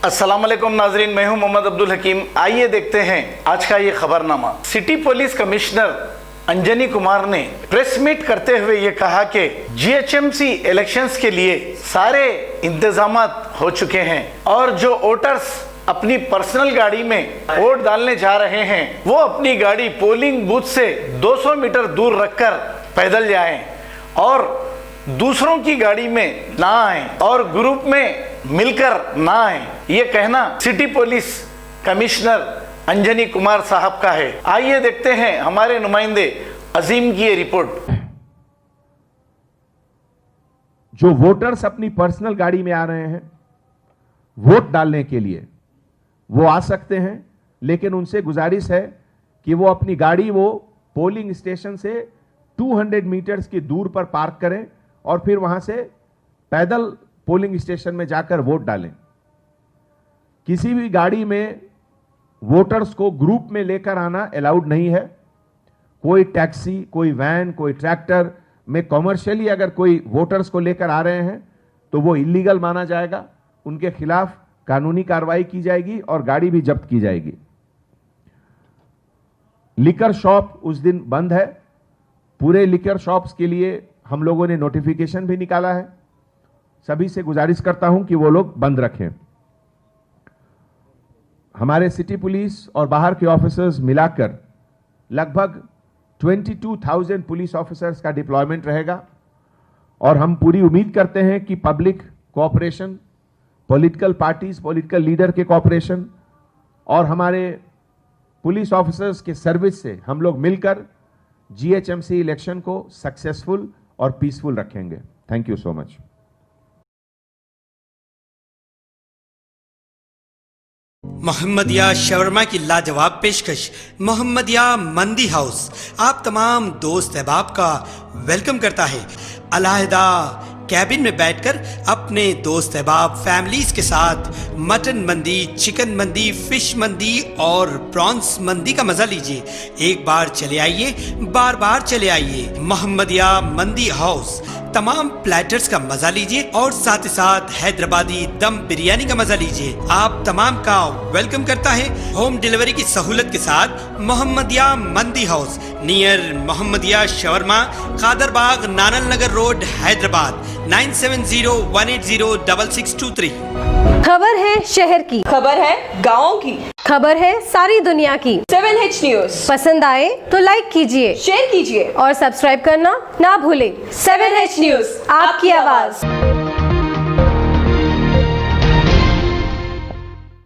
अस्सलाम वालेकुम नाजरीन, मैं हूं मोहम्मद अब्दुल हकीम। आइए देखते हैं आज का ये खबरनामा। City police commissioner Anjani Kumar ने प्रेस मीट करते हुए ये कहा कि जीएचएमसी इलेक्शंस के लिए सारे इंतजाम हो चुके हैं और जो वोटर्स अपनी पर्सनल गाड़ी में वोट डालने जा रहे हैं वो अपनी गाड़ी पोलिंग बूथ से 200 मीटर दूर रखकर पैदल जाएं और दूसरों की गाड़ी में ना आए और ग्रुप में मिलकर ना आए। ये कहना city police commissioner Anjani Kumar साहब का है। आइए देखते हैं हमारे नुमाइंदे अजीम की ये रिपोर्ट। जो वोटर्स अपनी पर्सनल गाड़ी में आ रहे हैं वोट डालने के लिए वो आ सकते हैं, लेकिन उनसे गुजारिश है कि वो अपनी गाड़ी वो पोलिंग स्टेशन से 200 मीटर्स की दूर पर पार्क करें और फिर वहां से पैदल पोलिंग स्टेशन में जाकर वोट डालें। किसी भी गाड़ी में वोटर्स को ग्रुप में लेकर आना अलाउड नहीं है। कोई टैक्सी, कोई वैन, कोई ट्रैक्टर में कॉमर्शियली अगर कोई वोटर्स को लेकर आ रहे हैं तो वो इलीगल माना जाएगा, उनके खिलाफ कानूनी कार्रवाई की जाएगी और गाड़ी भी जब्त की जाएगी। लिकर शॉप उस दिन बंद है। पूरे लिकर शॉप्स के लिए हम लोगों ने नोटिफिकेशन भी निकाला है। सभी से गुजारिश करता हूं कि वो लोग बंद रखें। हमारे सिटी पुलिस और बाहर के ऑफिसर्स मिलाकर लगभग 22,000 पुलिस ऑफिसर्स का डिप्लॉयमेंट रहेगा और हम पूरी उम्मीद करते हैं कि public cooperation, political parties, political leader के कोऑपरेशन और हमारे पुलिस ऑफिसर्स के सर्विस से हम लोग मिलकर जीएचएमसी इलेक्शन को सक्सेसफुल और पीसफुल रखेंगे। Thank you so much. Mohammadia शवरमा की लाजवाब पेशकश मोहम्मदिया मंदी हाउस आप तमाम दोस्त अहबाब का वेलकम करता है। अलहदा कैबिन में बैठकर अपने दोस्त अहबाब फैमिलीज के साथ मटन मंदी, चिकन मंदी, फिश मंदी और प्रॉन्स मंदी का मजा लीजिए। एक बार चले आइए, बार बार चले आइए। मोहम्मदिया मंदी हाउस तमाम प्लेटर्स का मजा लीजिए और साथ ही साथ हैदराबादी दम बिरयानी का मजा लीजिए। आप तमाम का वेलकम करता है होम डिलीवरी की सहूलत के साथ मोहम्मदिया मंदी house near Mohammadia shawarma, Kadarbagh, नानल नगर रोड, हैदराबाद 9701806623। खबर है शहर की, खबर है गाँव की, खबर है सारी दुनिया की। 7H न्यूज पसंद आए तो लाइक कीजिए, शेयर कीजिए और सब्सक्राइब करना ना भूलें। 7H न्यूज, आपकी आवाज।